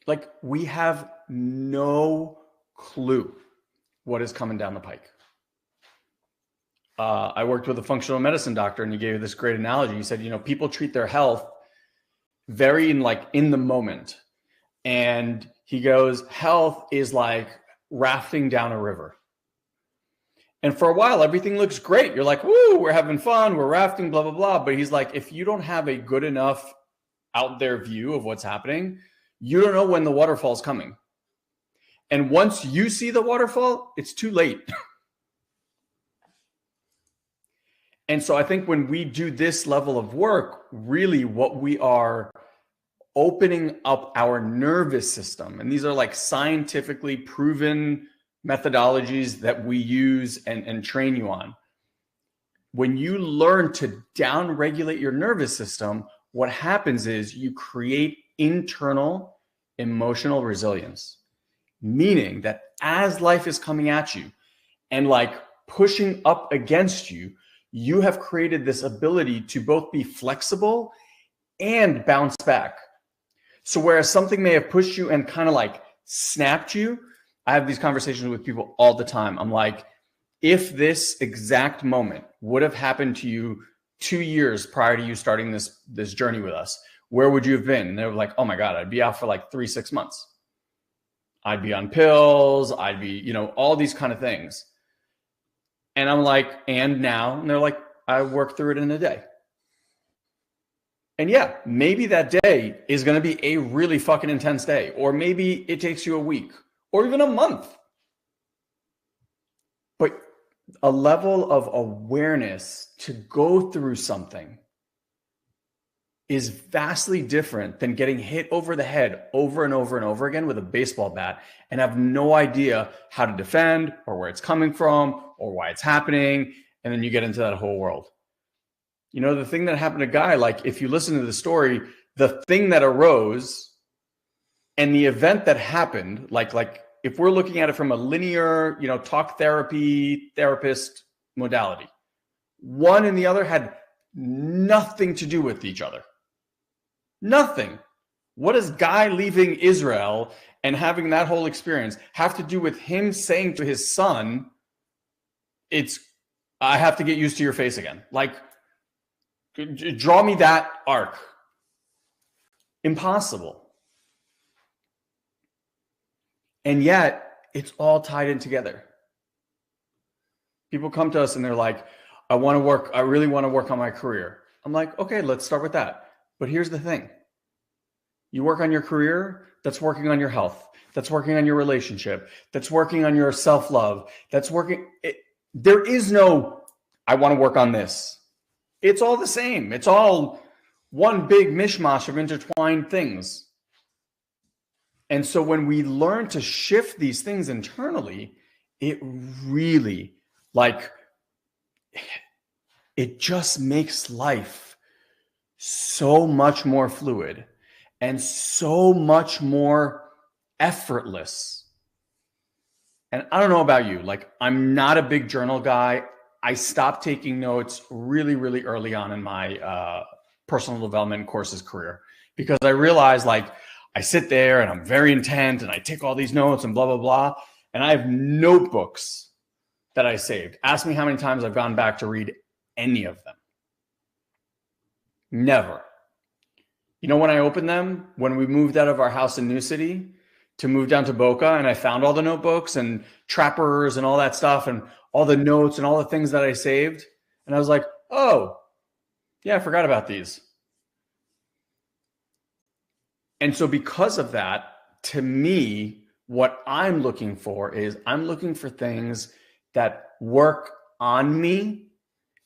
Like, we have no clue what is coming down the pike. I worked with a functional medicine doctor, and he gave this great analogy. He said, people treat their health very in the moment. And he goes, health is like rafting down a river. And for a while, everything looks great. You're like, woo, we're having fun, we're rafting, blah, blah, blah. But he's like, if you don't have a good enough out there view of what's happening, you don't know when the waterfall's coming. And once you see the waterfall, it's too late. And so I think when we do this level of work, really what we are opening up our nervous system, and these are like scientifically proven methodologies that we use and train you on. When you learn to down-regulate your nervous system, what happens is you create internal emotional resilience, meaning that as life is coming at you and like pushing up against you, you have created this ability to both be flexible and bounce back. So whereas something may have pushed you and kind of like snapped you, I have these conversations with people all the time. I'm like, if this exact moment would have happened to you 2 years prior to you starting this journey with us, where would you have been? And they were like, oh my God, I'd be out for like 3-6 months. I'd be on pills. I'd be, all these kind of things. And I'm like, and now? And they're like, I worked through it in a day. And yeah, maybe that day is going to be a really fucking intense day. Or maybe it takes you a week or even a month. But a level of awareness to go through something is vastly different than getting hit over the head over and over and over again with a baseball bat and have no idea how to defend or where it's coming from or why it's happening. And then you get into that whole world. The thing that happened to Guy, like if you listen to the story, the thing that arose and the event that happened, like if we're looking at it from a linear, talk therapy, therapist modality, one and the other had nothing to do with each other. Nothing. What does Guy leaving Israel and having that whole experience have to do with him saying to his son, I have to get used to your face again? Like, draw me that arc. Impossible. And yet, it's all tied in together. People come to us and they're like, I really want to work on my career. I'm like, okay, let's start with that. But here's the thing. You work on your career, that's working on your health. That's working on your relationship. That's working on your self-love. That's working. There is no, I want to work on this. It's all the same. It's all one big mishmash of intertwined things. And so when we learn to shift these things internally, it really, like, it just makes life so much more fluid and so much more effortless. And I don't know about you, like, I'm not a big journal guy. I stopped taking notes really, really early on in my personal development courses career, because I realized, like, I sit there and I'm very intent and I take all these notes and blah, blah, blah. And I have notebooks that I saved. Ask me how many times I've gone back to read any of them. Never. You know, when I opened them, when we moved out of our house in New City to move down to Boca, and I found all the notebooks and trappers and all that stuff and all the notes and all the things that I saved. And I was like, oh, yeah, I forgot about these. And so because of that, to me, what I'm looking for is I'm looking for things that work on me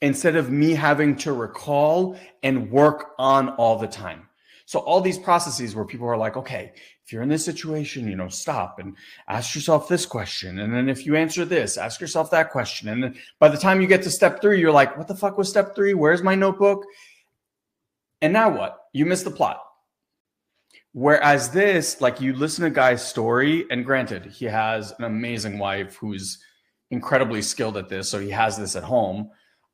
instead of me having to recall and work on all the time. So all these processes where people are like, okay, if you're in this situation, you know, stop and ask yourself this question. And then if you answer this, ask yourself that question. And then by the time you get to step 3, you're like, what the fuck was step 3? Where's my notebook? And now what? You missed the plot. Whereas this, like, you listen to a guy's story, and granted, he has an amazing wife who's incredibly skilled at this. So he has this at home.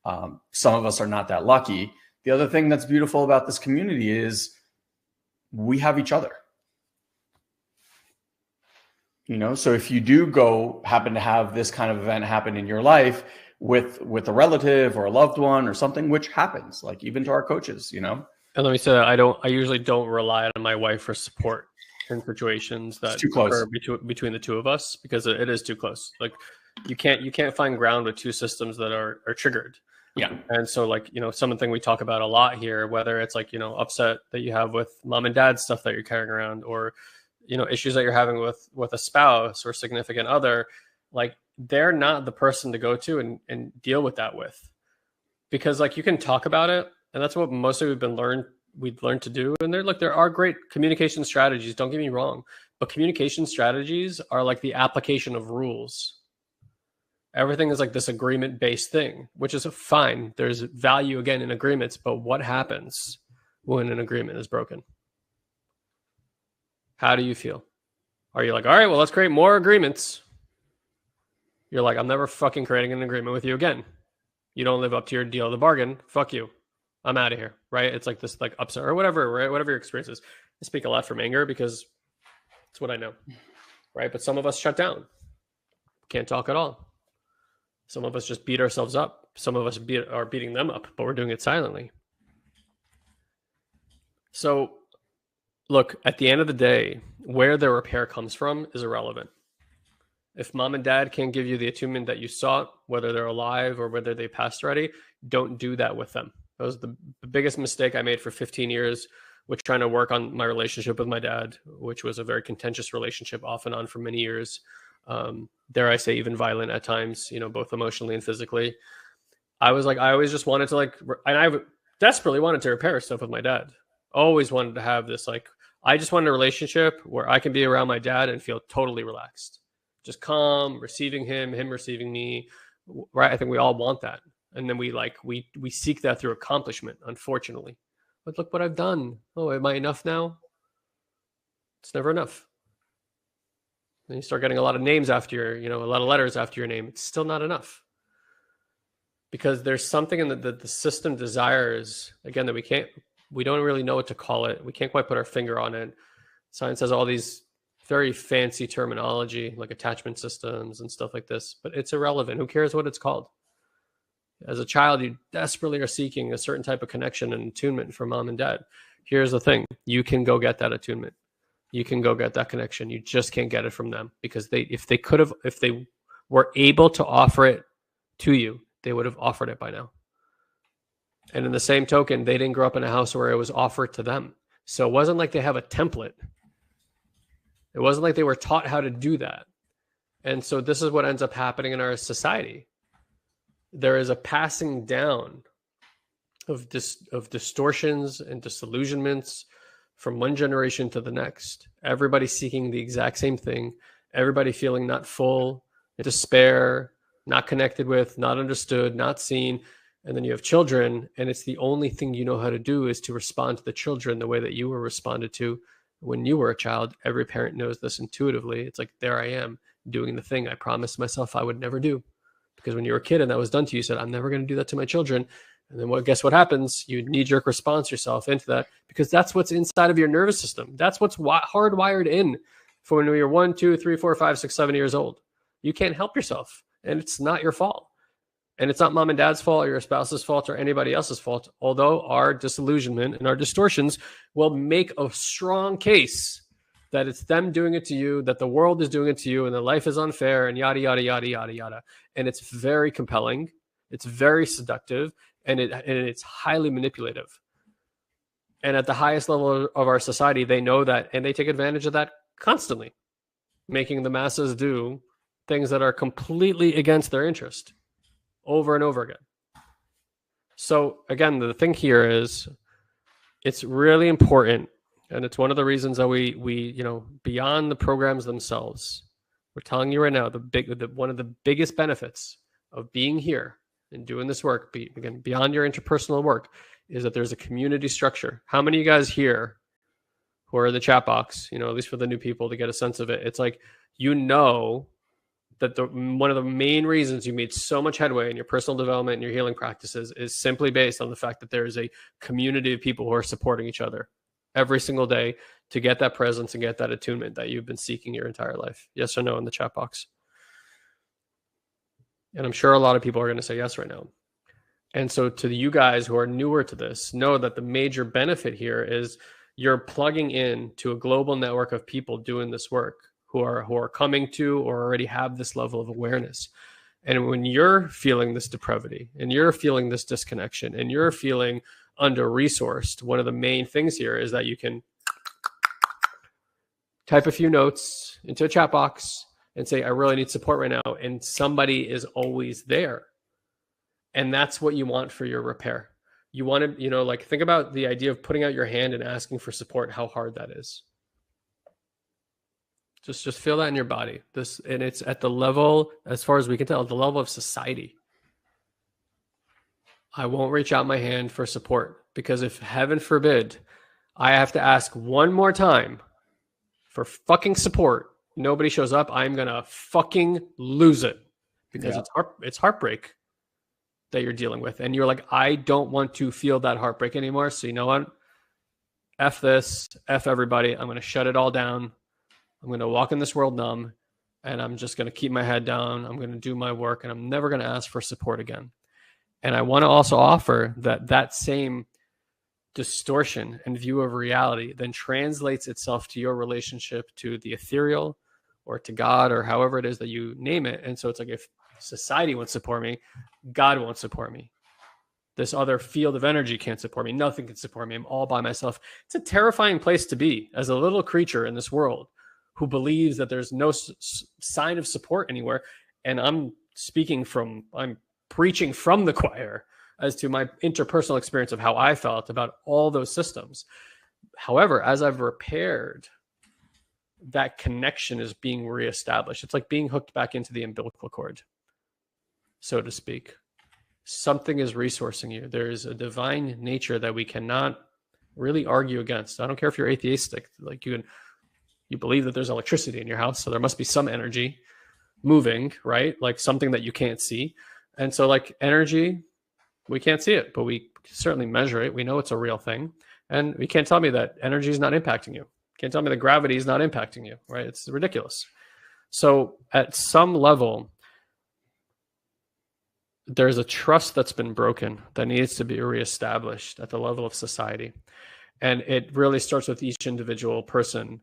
Some of us are not that lucky. The other thing that's beautiful about this community is we have each other. You know, so if you do happen to have this kind of event happen in your life with a relative or a loved one or something, which happens, like even to our coaches, you know. And let me say that I usually don't rely on my wife for support in situations that occur between the two of us, because it is too close. Like you can't find ground with two systems that are triggered. Yeah. And so, like, you know, something we talk about a lot here, whether it's like, you know, upset that you have with mom and dad stuff that you're carrying around, or, you know, issues that you're having with a spouse or significant other, like, they're not the person to go to and deal with that with, because, like, you can talk about it, and that's what mostly we've learned to do. And there are great communication strategies, don't get me wrong, but communication strategies are like the application of rules. Everything is like this agreement-based thing, which is fine. There's value, again, in agreements, but what happens when an agreement is broken? How do you feel? Are you like, all right, well, let's create more agreements? You're like, I'm never fucking creating an agreement with you again. You don't live up to your deal of the bargain. Fuck you. I'm out of here, right? It's like this, like, upset or whatever, right? Whatever your experience is. I speak a lot from anger because it's what I know, right? But some of us shut down. Can't talk at all. Some of us just beat ourselves up. Some of us are beating them up, but we're doing it silently. So, look, at the end of the day, where the repair comes from is irrelevant. If mom and dad can't give you the attunement that you sought, whether they're alive or whether they passed already, don't do that with them. That was the biggest mistake I made for 15 years with trying to work on my relationship with my dad, which was a very contentious relationship off and on for many years. Dare I say, even violent at times, you know, both emotionally and physically. I was like, I always just wanted to, like, and I desperately wanted to repair stuff with my dad. Always wanted to have this, like, I just wanted a relationship where I can be around my dad and feel totally relaxed, just calm, receiving him receiving me, right? I think we all want that. And then we seek that through accomplishment, unfortunately. But look what I've done. Oh, am I enough now? It's never enough. Then you start getting a lot of names after a lot of letters after your name. It's still not enough. Because there's something in the system desires, again, that we don't really know what to call it. We can't quite put our finger on it. Science has all these very fancy terminology, like attachment systems and stuff like this, but it's irrelevant. Who cares what it's called? As a child, you desperately are seeking a certain type of connection and attunement from mom and dad. Here's the thing. You can go get that attunement. You can go get that connection. You just can't get it from them, because if they were able to offer it to you, they would have offered it by now. And in the same token, they didn't grow up in a house where it was offered to them. So it wasn't like they have a template. It wasn't like they were taught how to do that. And so this is what ends up happening in our society. There is a passing down of distortions and disillusionments from one generation to the next. Everybody seeking the exact same thing. Everybody feeling not full, despair, not connected with, not understood, not seen. And then you have children, and it's the only thing you know how to do is to respond to the children the way that you were responded to when you were a child. Every parent knows this intuitively. It's like, there I am doing the thing I promised myself I would never do. Because when you were a kid and that was done to you, you said, I'm never going to do that to my children. And then guess what happens? You knee-jerk response yourself into that, because that's what's inside of your nervous system. That's what's hardwired in for when you're 1, 2, 3, 4, 5, 6, 7 years old. You can't help yourself, and it's not your fault. And it's not mom and dad's fault or your spouse's fault or anybody else's fault, although our disillusionment and our distortions will make a strong case that it's them doing it to you, that the world is doing it to you, and that life is unfair, and yada, yada, yada, yada, yada. And it's very compelling. It's very seductive, and it's highly manipulative. And at the highest level of our society, they know that, and they take advantage of that constantly, making the masses do things that are completely against their interest over and over again. So again, the thing here is, it's really important, and it's one of the reasons that we beyond the programs themselves, we're telling you right now, one of the biggest benefits of being here and doing this work, again, beyond your interpersonal work, is that there's a community structure. How many of you guys here who are in the chat box, at least for the new people to get a sense of it, it's like, that one of the main reasons you made so much headway in your personal development and your healing practices is simply based on the fact that there is a community of people who are supporting each other every single day to get that presence and get that attunement that you've been seeking your entire life. Yes or no in the chat box? And I'm sure a lot of people are going to say yes right now. And so to you guys who are newer to this, know that the major benefit here is you're plugging in to a global network of people doing this work who are coming to or already have this level of awareness. And when you're feeling this depravity and you're feeling this disconnection and you're feeling under-resourced, one of the main things here is that you can type a few notes into a chat box and say, I really need support right now. And somebody is always there. And that's what you want for your repair. You want to, think about the idea of putting out your hand and asking for support, how hard that is. Just feel that in your body. And it's at the level, as far as we can tell, at the level of society. I won't reach out my hand for support, because if, heaven forbid, I have to ask one more time for fucking support, nobody shows up, I'm going to fucking lose it, because it's heartbreak that you're dealing with. And you're like, I don't want to feel that heartbreak anymore. So you know what? F this, F everybody. I'm going to shut it all down. I'm going to walk in this world numb, and I'm just going to keep my head down. I'm going to do my work, and I'm never going to ask for support again. And I want to also offer that same distortion and view of reality then translates itself to your relationship to the ethereal or to God or however it is that you name it. And so it's like, if society won't support me, God won't support me. This other field of energy can't support me. Nothing can support me. I'm all by myself. It's a terrifying place to be as a little creature in this world who believes that there's no sign of support anywhere. And I'm preaching from the choir as to my interpersonal experience of how I felt about all those systems. However, as I've repaired, that connection is being reestablished. It's like being hooked back into the umbilical cord, so to speak. Something is resourcing you. There is a divine nature that we cannot really argue against. I don't care if you're atheistic, like you believe that there's electricity in your house, so there must be some energy moving, right? Like something that you can't see. And so like energy, we can't see it, but we certainly measure it. We know it's a real thing. And you can't tell me that energy is not impacting you. You can't tell me that gravity is not impacting you, right? It's ridiculous. So at some level, there's a trust that's been broken that needs to be reestablished at the level of society. And it really starts with each individual person,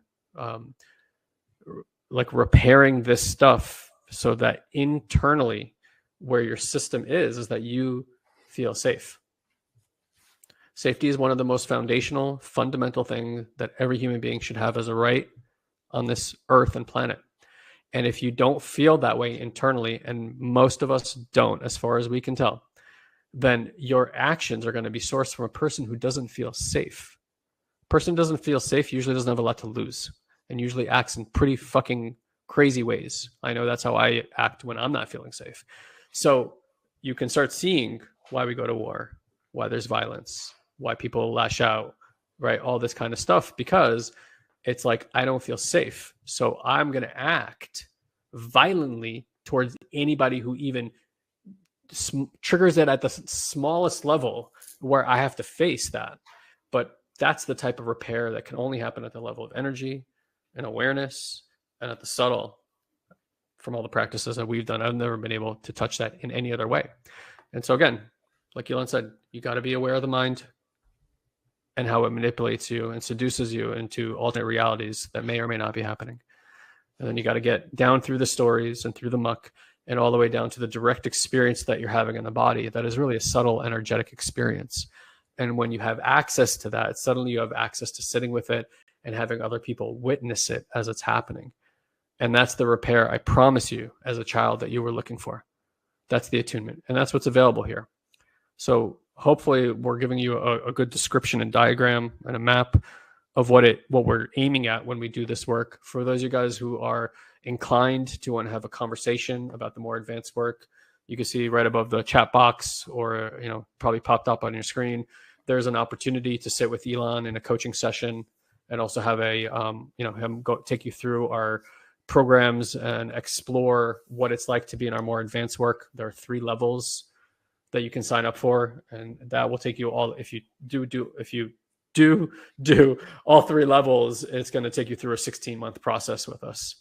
like repairing this stuff so that internally where your system is that you feel safe. Safety is one of the most foundational, fundamental things that every human being should have as a right on this earth and planet. And if you don't feel that way internally, and most of us don't, as far as we can tell, then your actions are going to be sourced from a person who doesn't feel safe. A person who doesn't feel safe usually doesn't have a lot to lose and usually acts in pretty fucking crazy ways. I know that's how I act when I'm not feeling safe. So you can start seeing why we go to war, why there's violence, why people lash out, right? All this kind of stuff, because it's like, I don't feel safe. So I'm going to act violently towards anybody who even triggers it at the smallest level where I have to face that. But that's the type of repair that can only happen at the level of energy and awareness and at the subtle. From all the practices that we've done, I've never been able to touch that in any other way. And so again, like Elon said, you got to be aware of the mind and how it manipulates you and seduces you into alternate realities that may or may not be happening. And then you got to get down through the stories and through the muck and all the way down to the direct experience that you're having in the body. That is really a subtle, energetic experience. And when you have access to that, suddenly you have access to sitting with it and having other people witness it as it's happening. And that's the repair, I promise you, as a child that you were looking for. That's the attunement. And that's what's available here. So hopefully we're giving you a good description and diagram and a map of what we're aiming at when we do this work. For those of you guys who are inclined to want to have a conversation about the more advanced work, you can see right above the chat box, or probably popped up on your screen, there's an opportunity to sit with Elon in a coaching session and also have him go take you through our programs and explore what it's like to be in our more advanced work. There are 3 levels that you can sign up for, and that will take you all. If you do all 3 levels, it's going to take you through a 16-month process with us.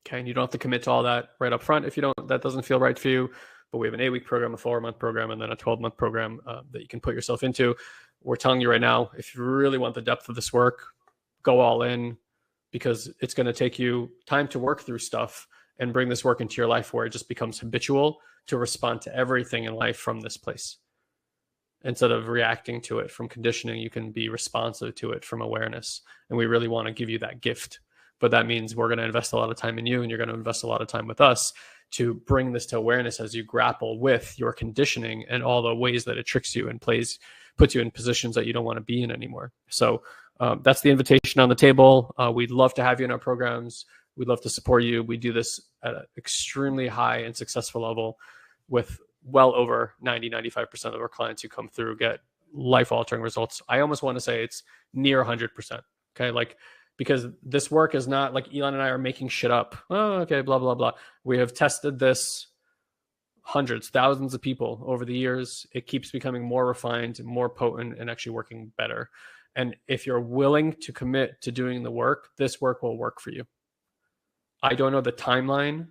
Okay, and you don't have to commit to all that right up front if that doesn't feel right for you. But we have an 8-week program, a 4-month program, and then a 12-month program that you can put yourself into. We're telling you right now, if you really want the depth of this work, go all in, because it's going to take you time to work through stuff and bring this work into your life where it just becomes habitual to respond to everything in life from this place. Instead of reacting to it from conditioning, you can be responsive to it from awareness. And we really want to give you that gift. But that means we're going to invest a lot of time in you, and you're going to invest a lot of time with us to bring this to awareness as you grapple with your conditioning and all the ways that it tricks you and puts you in positions that you don't want to be in anymore. So that's the invitation on the table. We'd love to have you in our programs. We'd love to support you. We do this at an extremely high and successful level with well over 90-95% of our clients who come through get life-altering results. I almost want to say it's near 100%. Okay, because this work is not like Elon and I are making shit up. Oh, okay, blah, blah, blah. We have tested this hundreds, thousands of people over the years. It keeps becoming more refined, more potent, and actually working better. And if you're willing to commit to doing the work, this work will work for you. I don't know the timeline.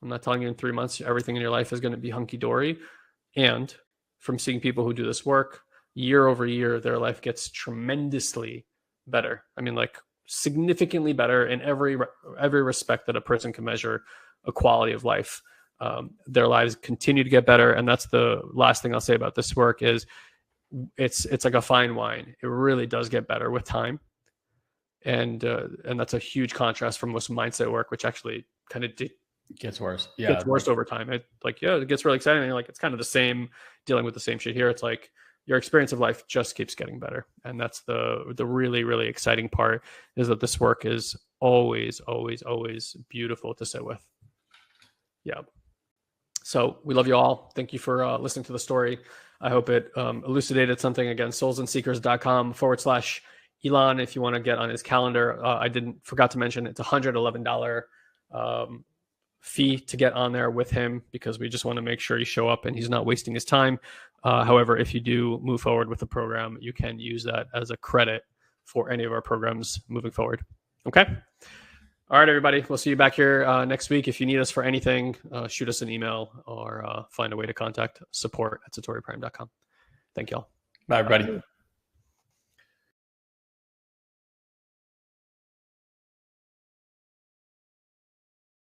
I'm not telling you in 3 months everything in your life is going to be hunky-dory. And from seeing people who do this work, year over year, their life gets tremendously better. I mean, significantly better in every respect that a person can measure a quality of life. Their lives continue to get better. And that's the last thing I'll say about this work is it's like a fine wine. It really does get better with time. And that's a huge contrast from most mindset work, which actually kind of gets worse. Yeah, gets worse over time. It gets really exciting. And it's kind of the same, dealing with the same shit here. It's like your experience of life just keeps getting better, and that's the really, really exciting part, is that this work is always, always, always beautiful to sit with. Yeah. So we love you all. Thank you for listening to the story. I hope it elucidated something. Again, soulsandseekers.com/Elon if you want to get on his calendar. I forgot to mention it's $111 fee to get on there with him, because we just want to make sure you show up and he's not wasting his time. However, if you do move forward with the program, you can use that as a credit for any of our programs moving forward. Okay. All right, everybody. We'll see you back here next week. If you need us for anything, shoot us an email or find a way to contact support@satoriprime.com. Thank you all. Bye, everybody.